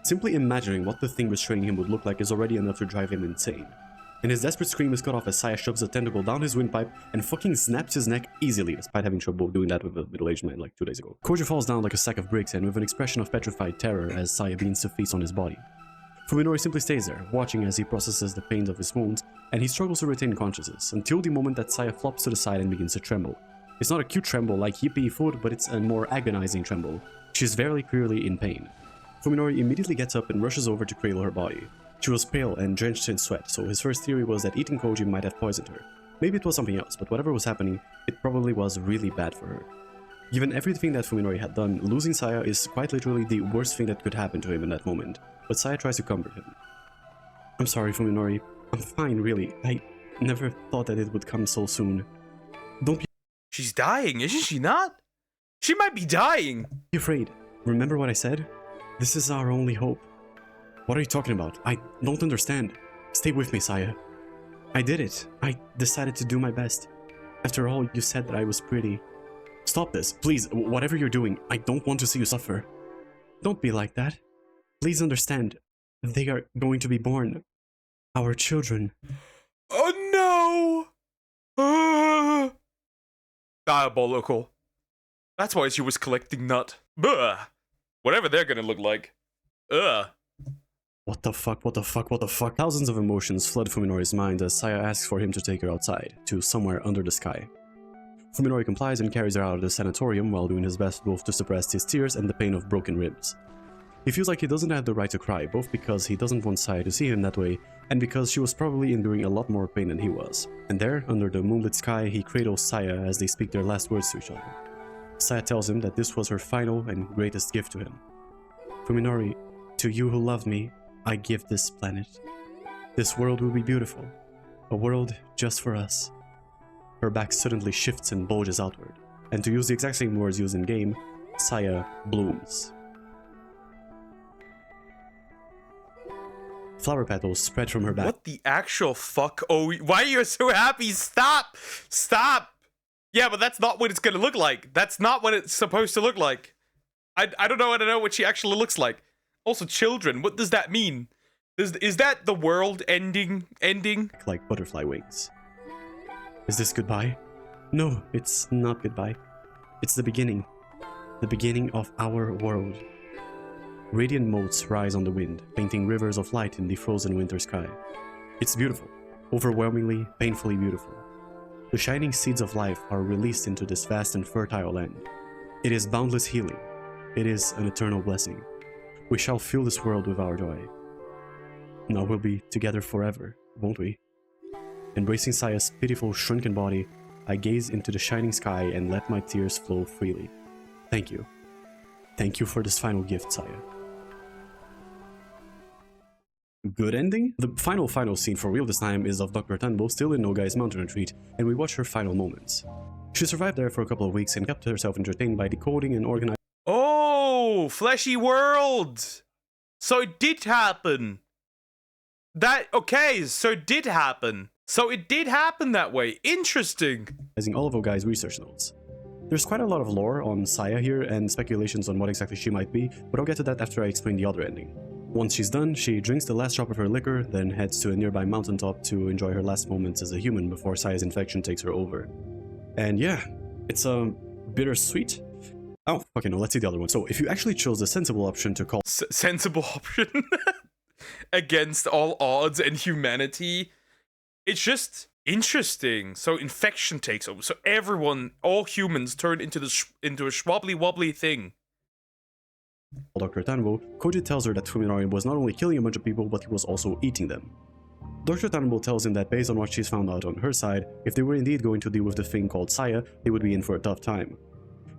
Simply imagining what the thing restraining him would look like is already enough to drive him insane. And his desperate scream is cut off as Saya shoves a tentacle down his windpipe and fucking snaps his neck easily, despite having trouble doing that with a middle-aged man like 2 days ago. Koji falls down like a sack of bricks and with an expression of petrified terror as Saya begins to feast on his body. Fuminori simply stays there, watching as he processes the pains of his wounds, and he struggles to retain consciousness, until the moment that Saya flops to the side and begins to tremble. It's not a cute tremble like yippee food, but it's a more agonizing tremble. She's very clearly in pain. Fuminori immediately gets up and rushes over to cradle her body. She was pale and drenched in sweat, so his first theory was that eating Koji might have poisoned her. Maybe it was something else, but whatever was happening, it probably was really bad for her. Given everything that Fuminori had done, losing Saya is quite literally the worst thing that could happen to him in that moment, but Saya tries to comfort him. I'm sorry, Fuminori. I'm fine, really. I never thought that it would come so soon. Don't be She's dying, isn't she not? She might be dying. afraid. Remember what I said? This is our only hope. What are you talking about? I don't understand. Stay with me, Saya. I did it. I decided to do my best. After all, you said that I was pretty. Stop this, please. Whatever you're doing, I don't want to see you suffer. Don't be like that. Please understand. They are going to be born. Our children. Oh no! Diabolical. That's why she was collecting nut. Buh. Whatever they're gonna look like. Ugh. What the fuck, what the fuck, what the fuck? Thousands of emotions flood Fuminori's mind as Saya asks for him to take her outside, to somewhere under the sky. Fuminori complies and carries her out of the sanatorium while doing his best both to suppress his tears and the pain of broken ribs. He feels like he doesn't have the right to cry, both because he doesn't want Saya to see him that way, and because she was probably enduring a lot more pain than he was. And there, under the moonlit sky, he cradles Saya as they speak their last words to each other. Saya tells him that this was her final and greatest gift to him. Fuminori, to you who love me, I give this planet. This world will be beautiful. A world just for us. Her back suddenly shifts and bulges outward, and to use the exact same words used in-game, Saya blooms. Flower petals spread from her back. What the actual fuck? Oh, why are you so happy? Stop! Stop! Yeah, but that's not what it's gonna look like. That's not what it's supposed to look like. I don't know what she actually looks like. Also, children, what does that mean? Is that the world ending? Like butterfly wings. Is this goodbye? No, it's not goodbye. It's the beginning. The beginning of our world. Radiant motes rise on the wind, painting rivers of light in the frozen winter sky. It's beautiful. Overwhelmingly, painfully beautiful. The shining seeds of life are released into this vast and fertile land. It is boundless healing. It is an eternal blessing. We shall fill this world with our joy. Now we'll be together forever, won't we? Embracing Saya's pitiful, shrunken body, I gaze into the shining sky and let my tears flow freely. Thank you. Thank you for this final gift, Saya. Good ending? The final scene for real this time is of Dr. Tanbo still in Nogai's mountain retreat, and we watch her final moments. She survived there for a couple of weeks and kept herself entertained by decoding and organizing. Oh, fleshy world! So it did happen. Okay, so it did happen. So it did happen that way. Interesting. All of Ogai's research notes. There's quite a lot of lore on Saya here and speculations on what exactly she might be, but I'll get to that after I explain the other ending. Once she's done, she drinks the last drop of her liquor, then heads to a nearby mountaintop to enjoy her last moments as a human before Saya's infection takes her over. And yeah, it's bittersweet. Oh, okay, no, let's see the other one. So if you actually chose the sensible option to call sensible option against all odds and humanity, it's just interesting. So infection takes over. So everyone, all humans, turn into a schwobbly wobbly thing. Dr. Tanbo, Koji tells her that Fuminori was not only killing a bunch of people, but he was also eating them. Dr. Tanbo tells him that based on what she's found out on her side, if they were indeed going to deal with the thing called Saya, they would be in for a tough time.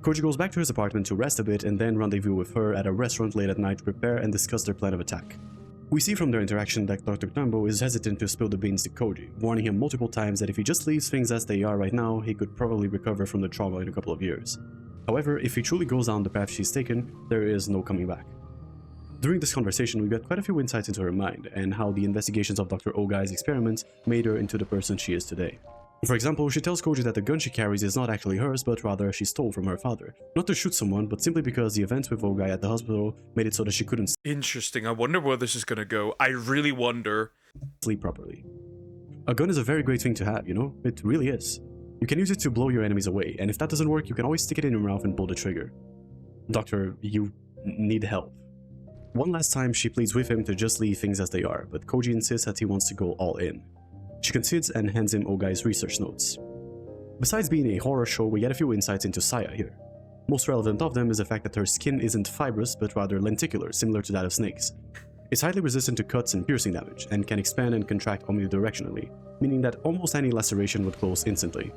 Koji goes back to his apartment to rest a bit and then rendezvous with her at a restaurant late at night to prepare and discuss their plan of attack. We see from their interaction that Dr. Tanbo is hesitant to spill the beans to Koji, warning him multiple times that if he just leaves things as they are right now, he could probably recover from the trauma in a couple of years. However, if he truly goes down the path she's taken, there is no coming back. During this conversation, we got quite a few insights into her mind, and how the investigations of Dr. Ogai's experiments made her into the person she is today. For example, she tells Koji that the gun she carries is not actually hers, but rather she stole from her father. Not to shoot someone, but simply because the events with Ogai at the hospital made it so that she couldn't Interesting. I wonder where this is gonna go. I really wonder. Sleep properly. A gun is a very great thing to have, you know? It really is. You can use it to blow your enemies away, and if that doesn't work, you can always stick it in your mouth and pull the trigger. Doctor, you need help. One last time, she pleads with him to just leave things as they are, but Koji insists that he wants to go all in. She concedes and hands him Ogai's research notes. Besides being a horror show, we get a few insights into Saya here. Most relevant of them is the fact that her skin isn't fibrous, but rather lenticular, similar to that of snakes. It's highly resistant to cuts and piercing damage, and can expand and contract omnidirectionally, meaning that almost any laceration would close instantly.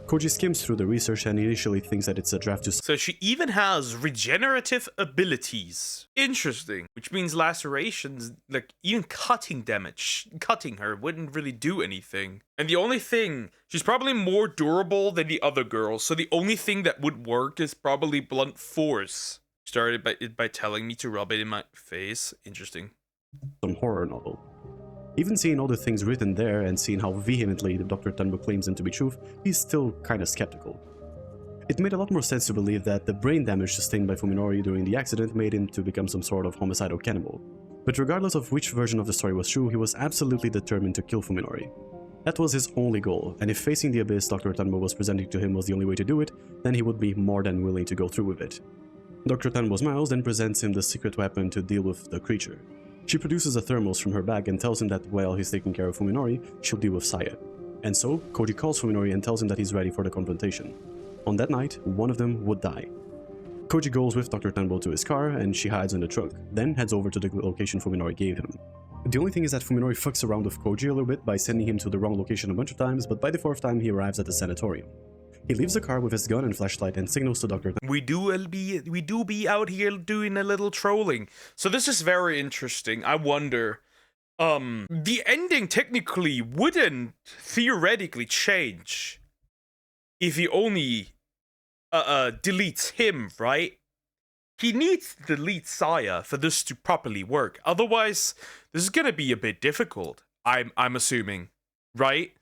Koji skims through the research and initially thinks that it's a draft to... So she even has regenerative abilities. Interesting. Which means lacerations, like even cutting damage, cutting her wouldn't really do anything. And the only thing, she's probably more durable than the other girls, so the only thing that would work is probably blunt force. Started by telling me to rub it in my face. Interesting. Some horror novel. Even seeing all the things written there and seeing how vehemently Dr. Tanbo claims them to be truth, he's still kinda skeptical. It made a lot more sense to believe that the brain damage sustained by Fuminori during the accident made him to become some sort of homicidal cannibal. But regardless of which version of the story was true, he was absolutely determined to kill Fuminori. That was his only goal, and if facing the abyss Dr. Tanbo was presenting to him was the only way to do it, then he would be more than willing to go through with it. Dr. Tanbo smiles, then presents him the secret weapon to deal with the creature. She produces a thermos from her bag and tells him that while he's taking care of Fuminori, she'll deal with Saya. And so, Koji calls Fuminori and tells him that he's ready for the confrontation. On that night, one of them would die. Koji goes with Dr. Tanbo to his car, and she hides in the trunk, then heads over to the location Fuminori gave him. The only thing is that Fuminori fucks around with Koji a little bit by sending him to the wrong location a bunch of times, but by the fourth time he arrives at the sanatorium. He leaves the car with his gun and flashlight and signals to Dr. We do be out here doing a little trolling. So this is very interesting. I wonder, the ending technically wouldn't theoretically change if he only deletes him, right? He needs to delete Saya for this to properly work. Otherwise, this is gonna be a bit difficult. I'm assuming, right?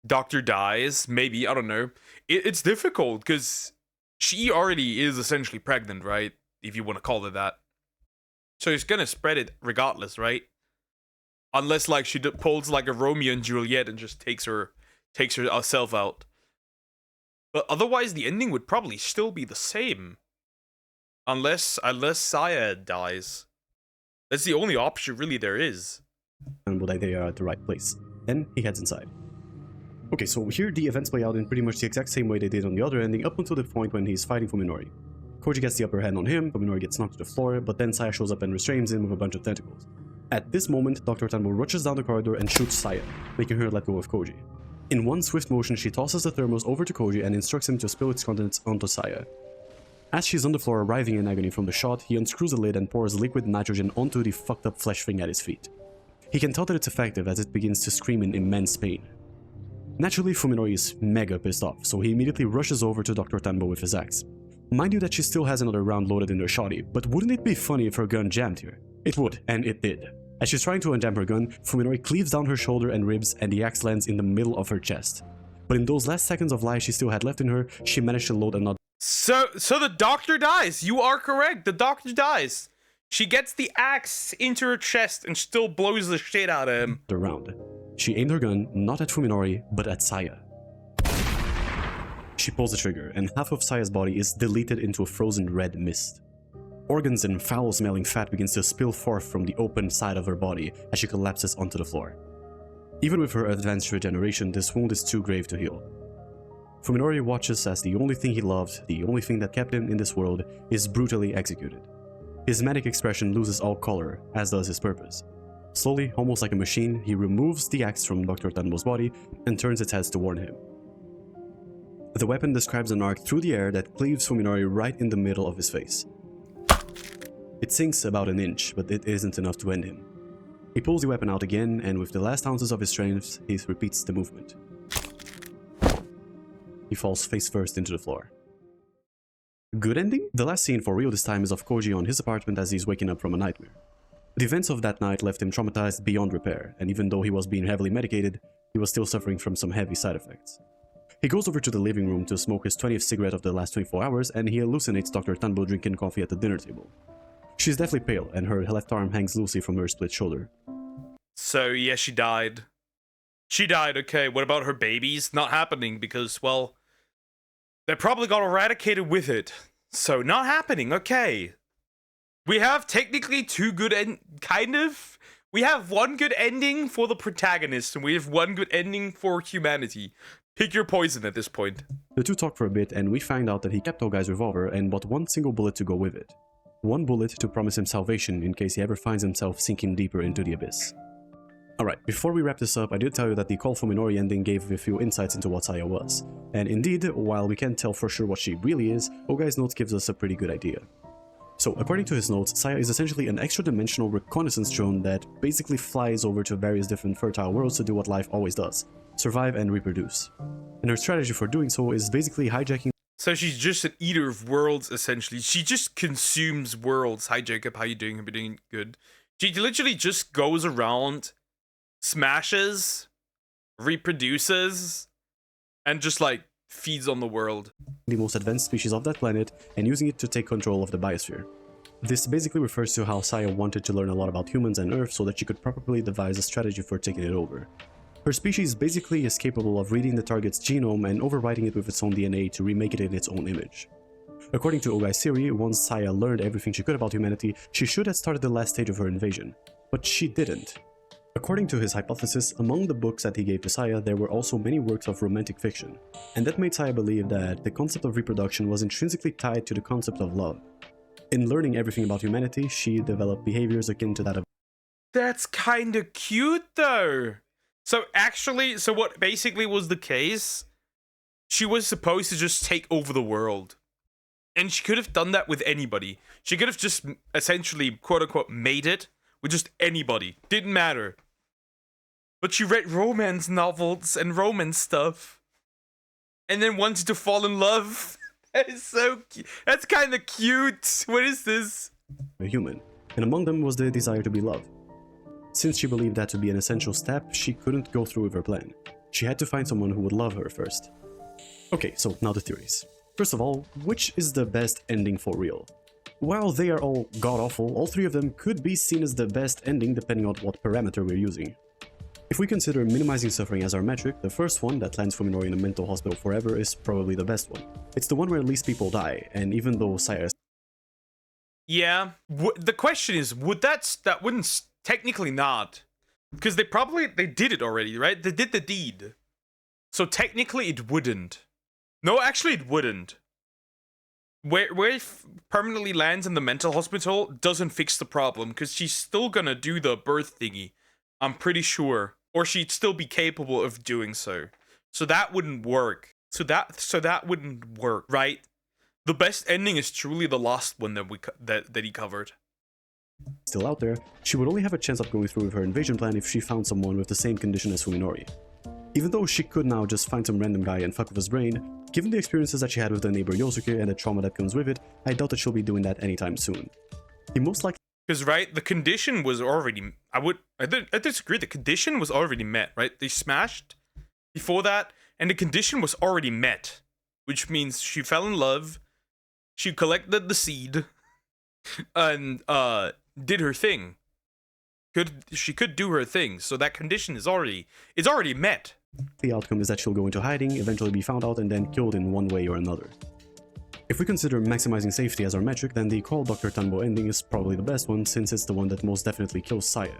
Doctor dies, maybe, I don't know. It's difficult because she already is essentially pregnant, right? If you want to call it that. So he's gonna spread it regardless, right? Unless like she pulls like a Romeo and Juliet and just takes herself out. But otherwise the ending would probably still be the same. Unless Saya dies. That's the only option really there is. And that they are at the right place. Then he heads inside. Okay, so here the events play out in pretty much the exact same way they did on the other ending up until the point when he's fighting Fuminori. Koji gets the upper hand on him, Fuminori gets knocked to the floor, but then Saya shows up and restrains him with a bunch of tentacles. At this moment, Dr. Tanbo rushes down the corridor and shoots Saya, making her let go of Koji. In one swift motion, she tosses the thermos over to Koji and instructs him to spill its contents onto Saya. As she's on the floor writhing in agony from the shot, he unscrews the lid and pours liquid nitrogen onto the fucked up flesh thing at his feet. He can tell that it's effective as it begins to scream in immense pain. Naturally, Fuminori is mega pissed off, so he immediately rushes over to Dr. Tanbo with his axe. Mind you that she still has another round loaded in her shoddy, but wouldn't it be funny if her gun jammed here? It would, and it did. As she's trying to unjam her gun, Fuminori cleaves down her shoulder and ribs and the axe lands in the middle of her chest. But in those last seconds of life she still had left in her, she managed to load another. So the doctor dies. You are correct. The doctor dies. She gets the axe into her chest and still blows the shit out of him. Round. She aimed her gun not at Fuminori, but at Saya. She pulls the trigger, and half of Saya's body is deleted into a frozen red mist. Organs and foul-smelling fat begins to spill forth from the open side of her body as she collapses onto the floor. Even with her advanced regeneration, this wound is too grave to heal. Fuminori watches as the only thing he loved, the only thing that kept him in this world, is brutally executed. His manic expression loses all color, as does his purpose. Slowly, almost like a machine, he removes the axe from Dr. Tanbo's body and turns its head toward him. The weapon describes an arc through the air that cleaves Fuminori right in the middle of his face. It sinks about an inch, but it isn't enough to end him. He pulls the weapon out again, and with the last ounces of his strength, he repeats the movement. He falls face first into the floor. Good ending? The last scene for real this time is of Koji on his apartment as he's waking up from a nightmare. The events of that night left him traumatized beyond repair, and even though he was being heavily medicated, he was still suffering from some heavy side effects. He goes over to the living room to smoke his 20th cigarette of the last 24 hours, and he hallucinates Dr. Tanbo drinking coffee at the dinner table. She's deathly pale, and her left arm hangs loosely from her split shoulder. So, yeah, she died. She died, okay. What about her babies? Not happening because, well, they probably got eradicated with it. So, not happening, okay. We have technically two good we have one good ending for the protagonist, and we have one good ending for humanity. Pick your poison at this point. The two talk for a bit, and we find out that he kept Ogai's revolver and bought one single bullet to go with it. One bullet to promise him salvation in case he ever finds himself sinking deeper into the abyss. Alright, before we wrap this up, I did tell you that the Call Fuminori ending gave a few insights into what Saya was. And indeed, while we can't tell for sure what she really is, Ogai's notes gives us a pretty good idea. So, according to his notes, Saya is essentially an extra-dimensional reconnaissance drone that basically flies over to various different fertile worlds to do what life always does: survive and reproduce. And her strategy for doing so is basically hijacking. So she's just an eater of worlds, essentially. She just consumes worlds. Hi, Jacob. How you doing? Hope you're doing good. She literally just goes around, smashes, reproduces, and just, like, feeds on the world. The most advanced species of that planet and using it to take control of the biosphere. This basically refers to how Saya wanted to learn a lot about humans and Earth so that she could properly devise a strategy for taking it over. Her species basically is capable of reading the target's genome and overwriting it with its own DNA to remake it in its own image. According to Ogai's theory, once Saya learned everything she could about humanity, she should have started the last stage of her invasion. But she didn't. According to his hypothesis, among the books that he gave to Saya, there were also many works of romantic fiction, and that made Saya believe that the concept of reproduction was intrinsically tied to the concept of love. In learning everything about humanity, she developed behaviors akin to that of. That's kinda cute, though. So what basically was the case, she was supposed to just take over the world. And she could have done that with anybody. She could have just essentially, quote-unquote, made it with just anybody. Didn't matter. But she read romance novels and romance stuff. And then wanted to fall in love. That is so cute. That's kind of cute. What is this? A human, and among them was the desire to be loved. Since she believed that to be an essential step, she couldn't go through with her plan. She had to find someone who would love her first. Okay, so now the theories. First of all, which is the best ending for real? While they are all god-awful, all three of them could be seen as the best ending depending on what parameter we're using. If we consider minimizing suffering as our metric, the first one, that lands Fuminori in a mental hospital forever, is probably the best one. It's the one where at least people die, and even though Saya... Yeah, the question is, that wouldn't... Technically not. Because they did it already, right? They did the deed. So technically it wouldn't. No, actually it wouldn't. where permanently lands in the mental hospital doesn't fix the problem, because she's still gonna do the birth thingy, I'm pretty sure, or she'd still be capable of doing so. So that wouldn't work. So that wouldn't work, right? The best ending is truly the last one that he covered. Still out there, she would only have a chance of going through with her invasion plan if she found someone with the same condition as Fuminori. Even though she could now just find some random guy and fuck with his brain, given the experiences that she had with the neighbor Yosuke and the trauma that comes with it, I doubt that she'll be doing that anytime soon. He most likely... Because, right, the condition was already... I disagree, the condition was already met, right? They smashed before that, and the condition was already met. Which means she fell in love, she collected the seed, and did her thing. She could do her thing, so that condition is already met. The outcome is that she'll go into hiding, eventually be found out, and then killed in one way or another. If we consider maximizing safety as our metric, then the Call Dr. Tanbo ending is probably the best one, since it's the one that most definitely kills Saya.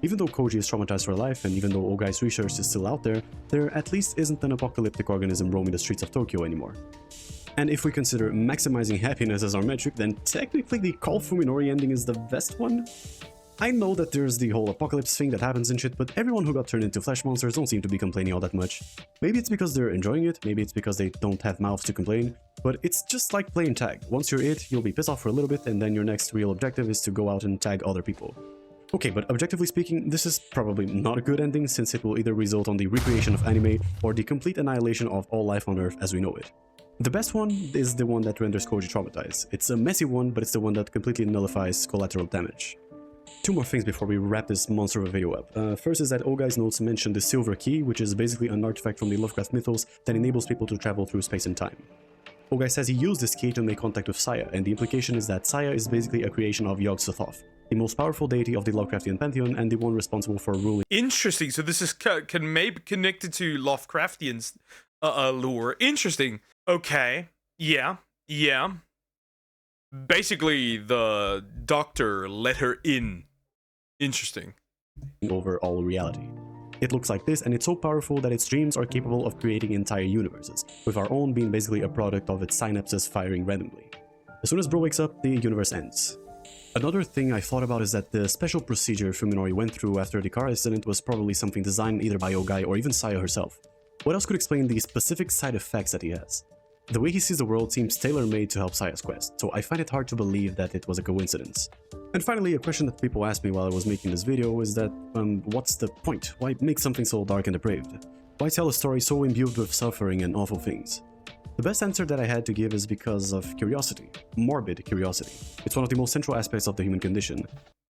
Even though Koji is traumatized for life, and even though Ogai's research is still out there, there at least isn't an apocalyptic organism roaming the streets of Tokyo anymore. And if we consider maximizing happiness as our metric, then technically the Call Fuminori ending is the best one? I know that there's the whole apocalypse thing that happens and shit, but everyone who got turned into flesh monsters don't seem to be complaining all that much. Maybe it's because they're enjoying it, maybe it's because they don't have mouths to complain, but it's just like playing tag. Once you're it, you'll be pissed off for a little bit, and then your next real objective is to go out and tag other people. Okay, but objectively speaking, this is probably not a good ending, since it will either result on the recreation of anime or the complete annihilation of all life on Earth as we know it. The best one is the one that renders Koji traumatized. It's a messy one, but it's the one that completely nullifies collateral damage. Two more things before we wrap this monster of a video up. First is that Ogai's notes mention the Silver Key, which is basically an artifact from the Lovecraft mythos that enables people to travel through space and time. Ogai says he used this key to make contact with Saya, and the implication is that Saya is basically a creation of Yog-Sothoth, the most powerful deity of the Lovecraftian pantheon and the one responsible for ruling. Interesting, so this is can maybe connected to Lovecraftian's lore. Interesting. Okay, yeah. Basically, the doctor let her in. Interesting. Over all reality. It looks like this, and it's so powerful that its dreams are capable of creating entire universes, with our own being basically a product of its synapses firing randomly. As soon as bro wakes up, the universe ends. Another thing I thought about is that the special procedure Fuminori went through after the car accident was probably something designed either by Ogai or even Saya herself. What else could explain the specific side effects that he has? The way he sees the world seems tailor-made to help Saya's quest, so I find it hard to believe that it was a coincidence. And finally, a question that people asked me while I was making this video is that, what's the point? Why make something so dark and depraved? Why tell a story so imbued with suffering and awful things? The best answer that I had to give is because of curiosity. Morbid curiosity. It's one of the most central aspects of the human condition.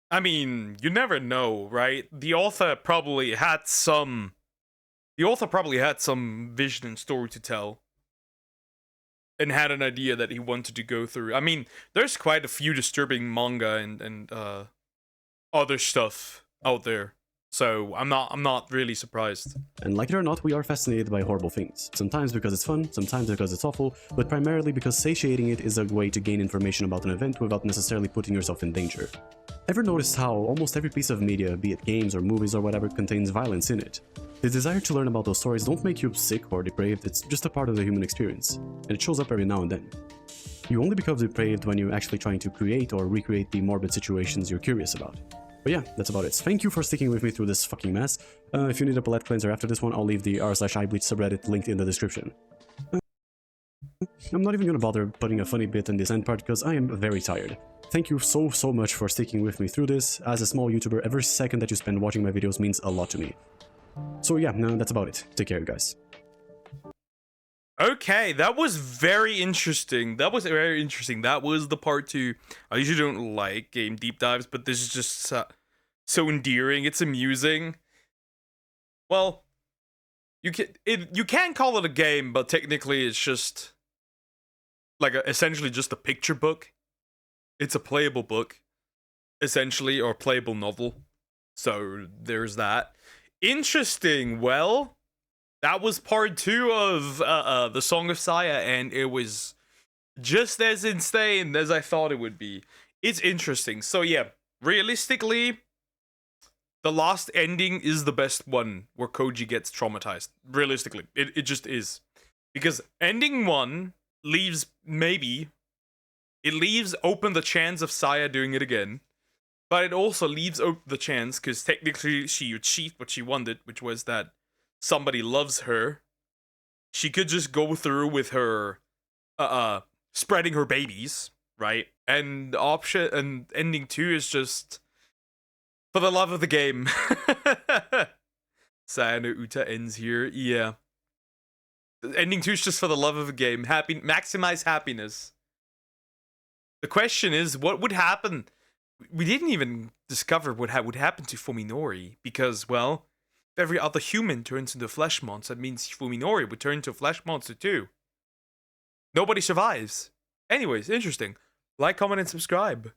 I mean, you never know, right? The author probably had some vision and story to tell, and had an idea that he wanted to go through. I mean, there's quite a few disturbing manga and other stuff out there, so I'm not really surprised. And like it or not, we are fascinated by horrible things. Sometimes because it's fun, sometimes because it's awful, but primarily because satiating it is a way to gain information about an event without necessarily putting yourself in danger. Ever noticed how almost every piece of media, be it games or movies or whatever, contains violence in it? The desire to learn about those stories don't make you sick or depraved, it's just a part of the human experience, and it shows up every now and then. You only become depraved when you're actually trying to create or recreate the morbid situations you're curious about. But yeah, that's about it. Thank you for sticking with me through this fucking mess. If you need a palette cleanser after this one, I'll leave the r/ibleach subreddit linked in the description. I'm not even gonna bother putting a funny bit in this end part because I am very tired. Thank you so much for sticking with me through this. As a small YouTuber, every second that you spend watching my videos means a lot to me. So yeah, no, that's about it. Take care, guys. Okay, that was very interesting. That was the part 2. I usually don't like game deep dives, but this is just so endearing. It's amusing. Well, you can't call it a game, but technically it's just like essentially just a picture book. It's a playable book, essentially, or playable novel. So there's that. Interesting. Well, that was part 2 of the Song of Saya, and it was just as insane as I thought it would be. It's interesting. So yeah, realistically, the last ending is the best one where Koji gets traumatized. Realistically, it just is. Because ending 1 leaves maybe It leaves open the chance of Saya doing it again. But it also leaves open the chance, because technically she achieved what she wanted, which was that somebody loves her. She could just go through with her spreading her babies, right? And ending 2 is just for the love of the game. Saya no Uta ends here. Yeah. Ending 2 is just for the love of the game. Maximize happiness. The question is, what would happen? We didn't even discover what would happen to Fuminori, because, well, if every other human turns into a flesh monster, that means Fuminori would turn into a flesh monster too. Nobody survives. Anyways, interesting. Like, comment, and subscribe.